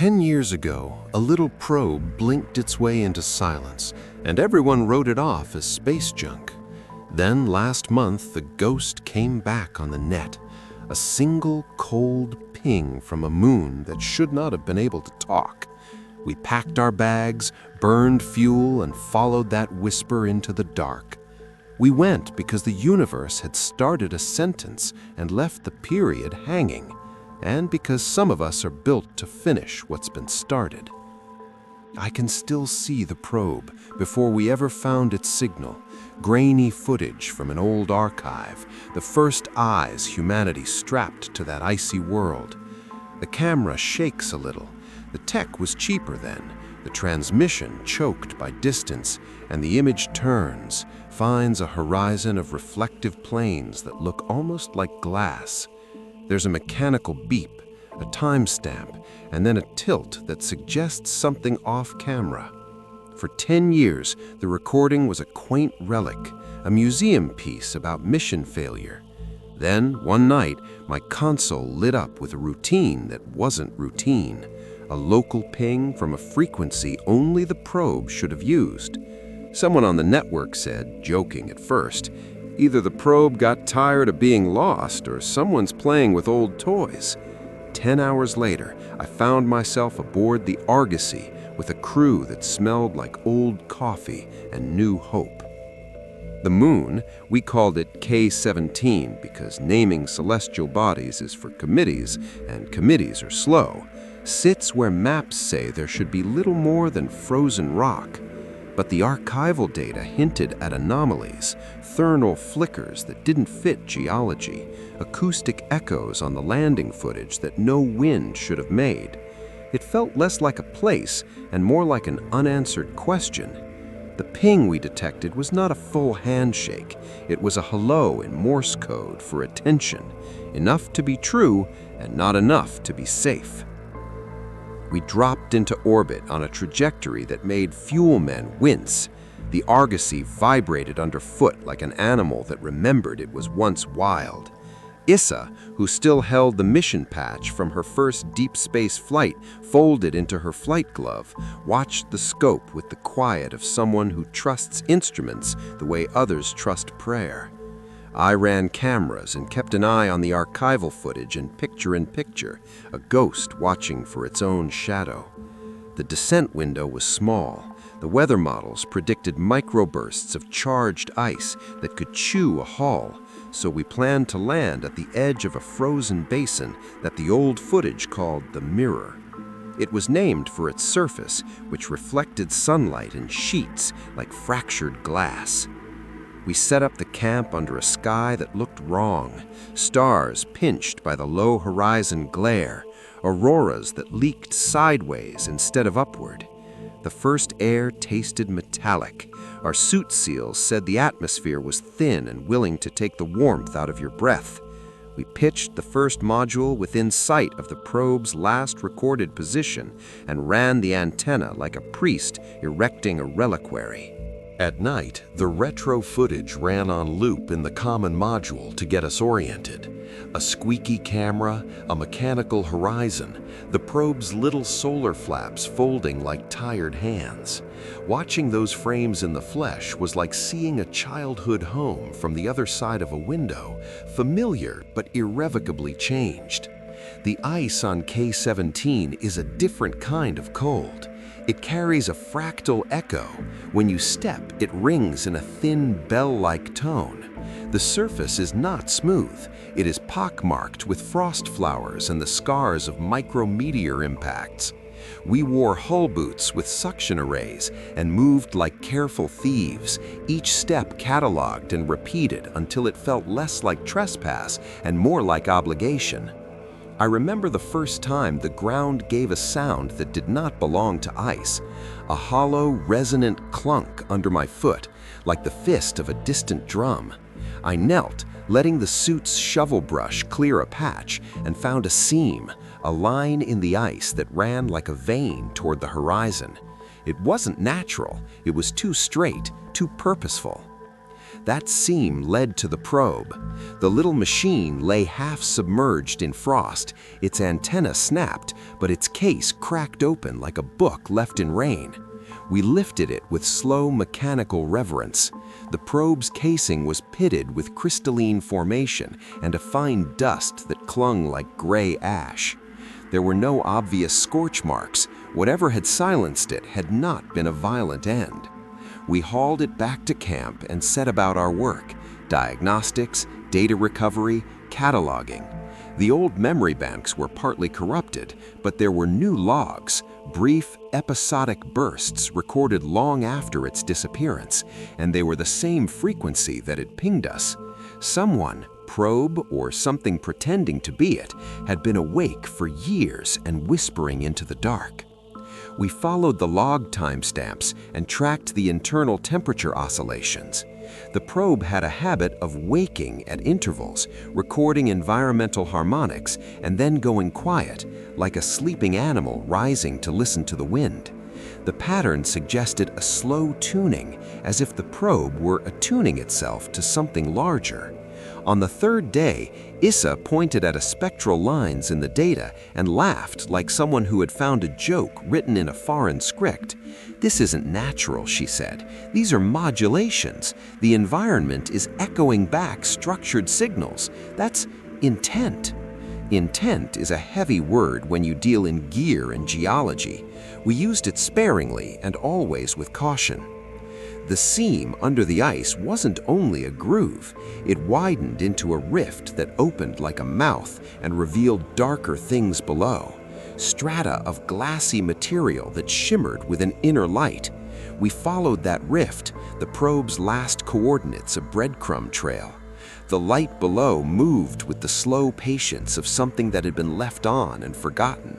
10 years ago, a little probe blinked its way into silence, and everyone wrote it off as space junk. Then last month, the ghost came back on the net, a single cold ping from a moon that should not have been able to talk. We packed our bags, burned fuel, and followed that whisper into the dark. We went because the universe had started a sentence and left the period hanging, and because some of us are built to finish what's been started. I can still see the probe before we ever found its signal, grainy footage from an old archive, the first eyes humanity strapped to that icy world. The camera shakes a little. The tech was cheaper then, the transmission choked by distance, and the image turns, finds a horizon of reflective planes that look almost like glass. There's a mechanical beep, a timestamp, and then a tilt that suggests something off-camera. For 10 years, the recording was a quaint relic, a museum piece about mission failure. Then, one night, my console lit up with a routine that wasn't routine, a local ping from a frequency only the probe should have used. Someone on the network said, joking at first, either the probe got tired of being lost or someone's playing with old toys. 10 hours later, I found myself aboard the Argosy with a crew that smelled like old coffee and new hope. The moon, we called it K-17 because naming celestial bodies is for committees, and committees are slow, sits where maps say there should be little more than frozen rock. But the archival data hinted at anomalies, thermal flickers that didn't fit geology, acoustic echoes on the landing footage that no wind should have made. It felt less like a place and more like an unanswered question. The ping we detected was not a full handshake. It was a hello in Morse code for attention, enough to be true and not enough to be safe. We dropped into orbit on a trajectory that made fuel men wince. The Argosy vibrated underfoot like an animal that remembered it was once wild. Issa, who still held the mission patch from her first deep space flight folded into her flight glove, watched the scope with the quiet of someone who trusts instruments the way others trust prayer. I ran cameras and kept an eye on the archival footage in picture, a ghost watching for its own shadow. The descent window was small. The weather models predicted microbursts of charged ice that could chew a hull, so we planned to land at the edge of a frozen basin that the old footage called the Mirror. It was named for its surface, which reflected sunlight in sheets like fractured glass. We set up the camp under a sky that looked wrong, stars pinched by the low horizon glare, auroras that leaked sideways instead of upward. The first air tasted metallic. Our suit seals said the atmosphere was thin and willing to take the warmth out of your breath. We pitched the first module within sight of the probe's last recorded position and ran the antenna like a priest erecting a reliquary. At night, the retro footage ran on loop in the common module to get us oriented. A squeaky camera, a mechanical horizon, the probe's little solar flaps folding like tired hands. Watching those frames in the flesh was like seeing a childhood home from the other side of a window, familiar but irrevocably changed. The ice on K-17 is a different kind of cold. It carries a fractal echo. When you step, it rings in a thin bell-like tone. The surface is not smooth. It is pockmarked with frost flowers and the scars of micrometeor impacts. We wore hull boots with suction arrays and moved like careful thieves, each step cataloged and repeated until it felt less like trespass and more like obligation. I remember the first time the ground gave a sound that did not belong to ice, a hollow, resonant clunk under my foot, like the fist of a distant drum. I knelt, letting the suit's shovel brush clear a patch, and found a seam, a line in the ice that ran like a vein toward the horizon. It wasn't natural, it was too straight, too purposeful. That seam led to the probe. The little machine lay half submerged in frost. Its antenna snapped, but its case cracked open like a book left in rain. We lifted it with slow mechanical reverence. The probe's casing was pitted with crystalline formation and a fine dust that clung like gray ash. There were no obvious scorch marks. Whatever had silenced it had not been a violent end. We hauled it back to camp and set about our work: diagnostics, data recovery, cataloging. The old memory banks were partly corrupted, but there were new logs, brief, episodic bursts recorded long after its disappearance, and they were the same frequency that had pinged us. Someone, probe or something pretending to be it, had been awake for years and whispering into the dark. We followed the log timestamps and tracked the internal temperature oscillations. The probe had a habit of waking at intervals, recording environmental harmonics, and then going quiet, like a sleeping animal rising to listen to the wind. The pattern suggested a slow tuning, as if the probe were attuning itself to something larger. On the third day, Issa pointed at spectral lines in the data and laughed like someone who had found a joke written in a foreign script. "This isn't natural," she said. "These are modulations. The environment is echoing back structured signals. That's intent." Intent is a heavy word when you deal in gear and geology. We used it sparingly and always with caution. The seam under the ice wasn't only a groove. It widened into a rift that opened like a mouth and revealed darker things below. Strata of glassy material that shimmered with an inner light. We followed that rift, the probe's last coordinates a breadcrumb trail. The light below moved with the slow patience of something that had been left on and forgotten.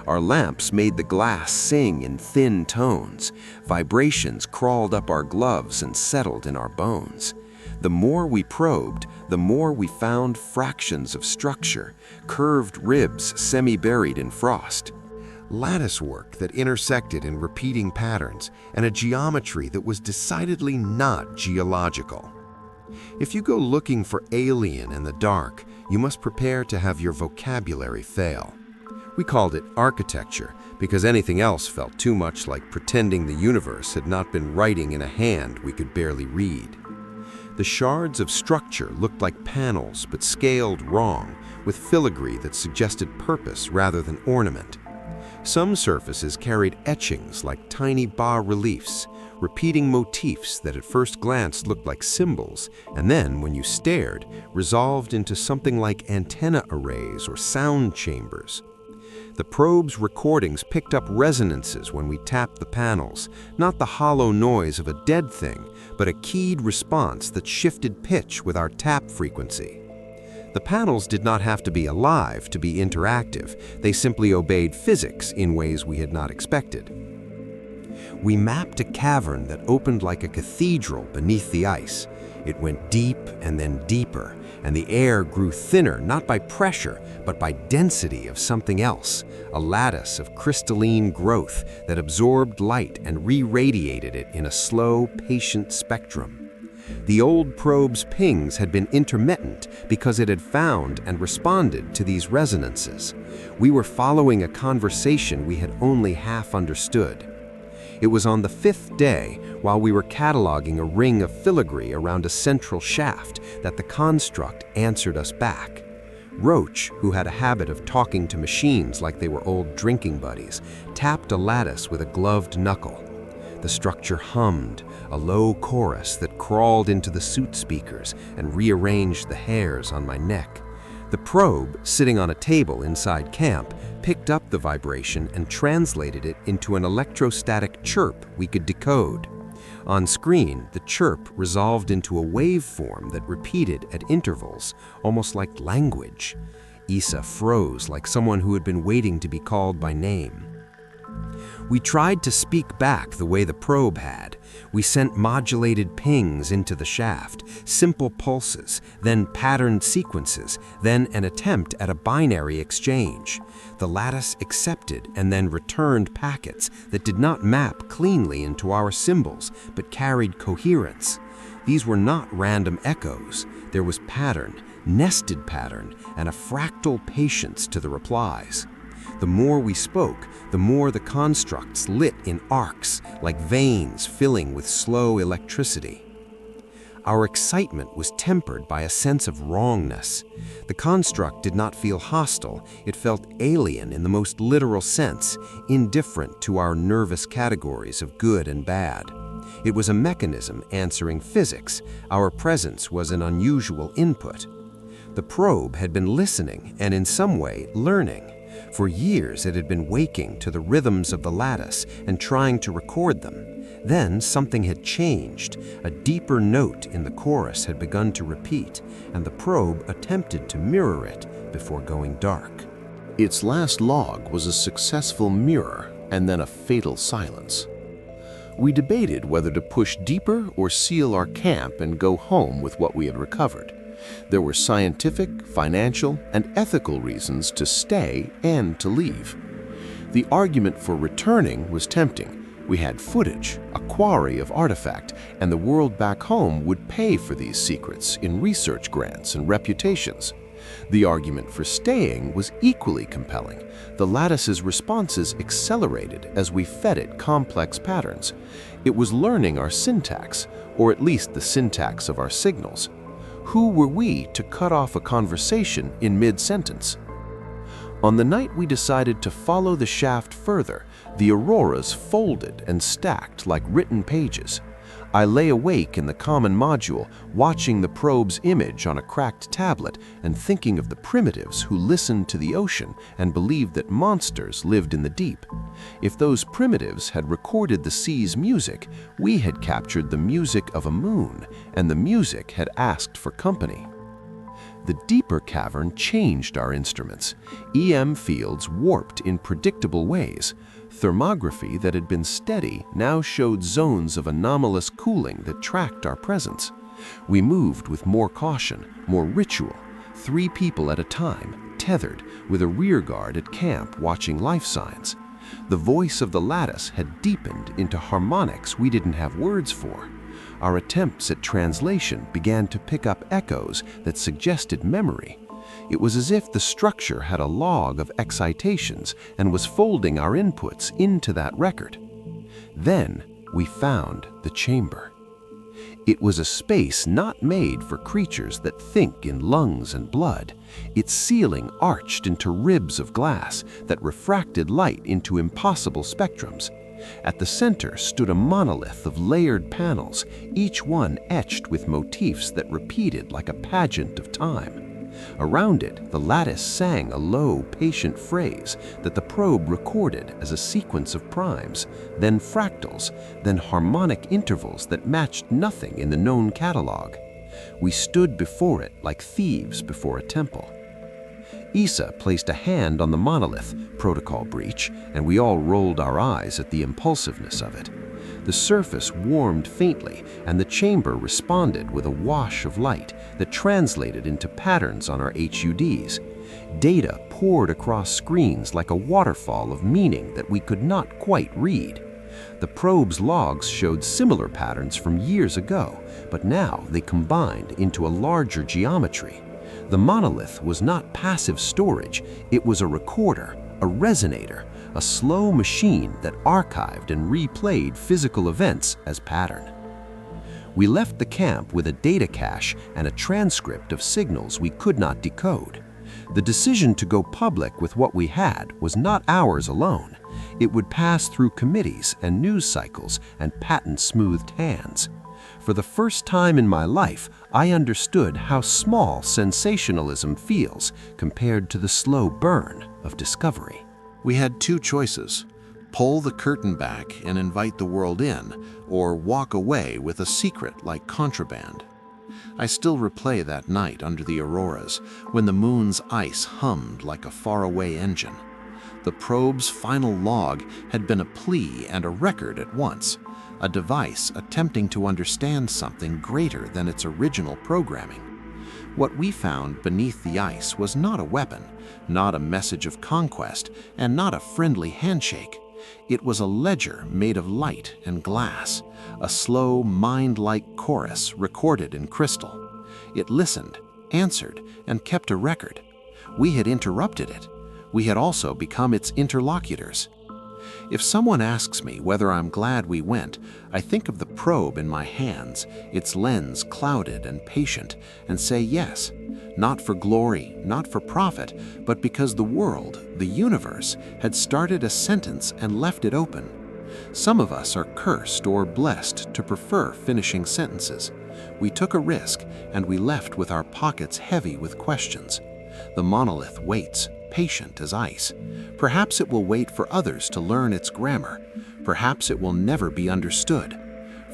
Our lamps made the glass sing in thin tones. Vibrations crawled up our gloves and settled in our bones. The more we probed, the more we found fractions of structure, curved ribs semi-buried in frost. Lattice work that intersected in repeating patterns, and a geometry that was decidedly not geological. If you go looking for alien in the dark, you must prepare to have your vocabulary fail. We called it architecture because anything else felt too much like pretending the universe had not been writing in a hand we could barely read. The shards of structure looked like panels but scaled wrong, with filigree that suggested purpose rather than ornament. Some surfaces carried etchings like tiny bas-reliefs, repeating motifs that at first glance looked like symbols, and then, when you stared, resolved into something like antenna arrays or sound chambers. The probe's recordings picked up resonances when we tapped the panels, not the hollow noise of a dead thing, but a keyed response that shifted pitch with our tap frequency. The panels did not have to be alive to be interactive. They simply obeyed physics in ways we had not expected. We mapped a cavern that opened like a cathedral beneath the ice. It went deep and then deeper, and the air grew thinner not by pressure, but by density of something else, a lattice of crystalline growth that absorbed light and re-radiated it in a slow, patient spectrum. The old probe's pings had been intermittent because it had found and responded to these resonances. We were following a conversation we had only half understood. It was on the fifth day, while we were cataloging a ring of filigree around a central shaft, that the construct answered us back. Roach, who had a habit of talking to machines like they were old drinking buddies, tapped a lattice with a gloved knuckle. The structure hummed, a low chorus that crawled into the suit speakers and rearranged the hairs on my neck. The probe, sitting on a table inside camp, picked up the vibration and translated it into an electrostatic chirp we could decode. On screen, the chirp resolved into a waveform that repeated at intervals, almost like language. Issa froze like someone who had been waiting to be called by name. We tried to speak back the way the probe had. We sent modulated pings into the shaft, simple pulses, then patterned sequences, then an attempt at a binary exchange. The lattice accepted and then returned packets that did not map cleanly into our symbols, but carried coherence. These were not random echoes. There was pattern, nested pattern, and a fractal patience to the replies. The more we spoke, the more the constructs lit in arcs, like veins filling with slow electricity. Our excitement was tempered by a sense of wrongness. The construct did not feel hostile, it felt alien in the most literal sense, indifferent to our nervous categories of good and bad. It was a mechanism answering physics. Our presence was an unusual input. The probe had been listening and in some way learning. For years it had been waking to the rhythms of the lattice and trying to record them. Then something had changed. A deeper note in the chorus had begun to repeat, and the probe attempted to mirror it before going dark. Its last log was a successful mirror and then a fatal silence. We debated whether to push deeper or seal our camp and go home with what we had recovered. There were scientific, financial, and ethical reasons to stay and to leave. The argument for returning was tempting. We had footage, a quarry of artifact, and the world back home would pay for these secrets in research grants and reputations. The argument for staying was equally compelling. The lattice's responses accelerated as we fed it complex patterns. It was learning our syntax, or at least the syntax of our signals. Who were we to cut off a conversation in mid-sentence? On the night we decided to follow the shaft further, the auroras folded and stacked like written pages. I lay awake in the common module, watching the probe's image on a cracked tablet and thinking of the primitives who listened to the ocean and believed that monsters lived in the deep. If those primitives had recorded the sea's music, we had captured the music of a moon, and the music had asked for company. The deeper cavern changed our instruments. EM fields warped in predictable ways. Thermography that had been steady now showed zones of anomalous cooling that tracked our presence. We moved with more caution, more ritual, 3 people at a time, tethered, with a rear guard at camp watching life signs. The voice of the lattice had deepened into harmonics we didn't have words for. Our attempts at translation began to pick up echoes that suggested memory. It was as if the structure had a log of excitations and was folding our inputs into that record. Then we found the chamber. It was a space not made for creatures that think in lungs and blood. Its ceiling arched into ribs of glass that refracted light into impossible spectrums. At the center stood a monolith of layered panels, each one etched with motifs that repeated like a pageant of time. Around it, the lattice sang a low, patient phrase that the probe recorded as a sequence of primes, then fractals, then harmonic intervals that matched nothing in the known catalog. We stood before it like thieves before a temple. Issa placed a hand on the monolith, protocol breach, and we all rolled our eyes at the impulsiveness of it. The surface warmed faintly, and the chamber responded with a wash of light that translated into patterns on our HUDs. Data poured across screens like a waterfall of meaning that we could not quite read. The probe's logs showed similar patterns from years ago, but now they combined into a larger geometry. The monolith was not passive storage, it was a recorder, a resonator, a slow machine that archived and replayed physical events as pattern. We left the camp with a data cache and a transcript of signals we could not decode. The decision to go public with what we had was not ours alone. It would pass through committees and news cycles and patent-smoothed hands. For the first time in my life, I understood how small sensationalism feels compared to the slow burn of discovery. We had 2 choices: pull the curtain back and invite the world in, or walk away with a secret like contraband. I still replay that night under the auroras, when the moon's ice hummed like a faraway engine. The probe's final log had been a plea and a record at once, a device attempting to understand something greater than its original programming. What we found beneath the ice was not a weapon, not a message of conquest, and not a friendly handshake. It was a ledger made of light and glass, a slow, mind-like chorus recorded in crystal. It listened, answered, and kept a record. We had interrupted it. We had also become its interlocutors. If someone asks me whether I'm glad we went, I think of the probe in my hands, its lens clouded and patient, and say yes, not for glory, not for profit, but because the world, the universe, had started a sentence and left it open. Some of us are cursed or blessed to prefer finishing sentences. We took a risk, and we left with our pockets heavy with questions. The monolith waits, patient as ice. Perhaps it will wait for others to learn its grammar. Perhaps it will never be understood.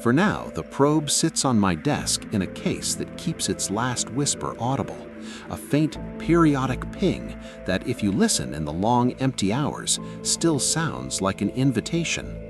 For now, the probe sits on my desk in a case that keeps its last whisper audible, a faint, periodic ping that, if you listen in the long, empty hours, still sounds like an invitation.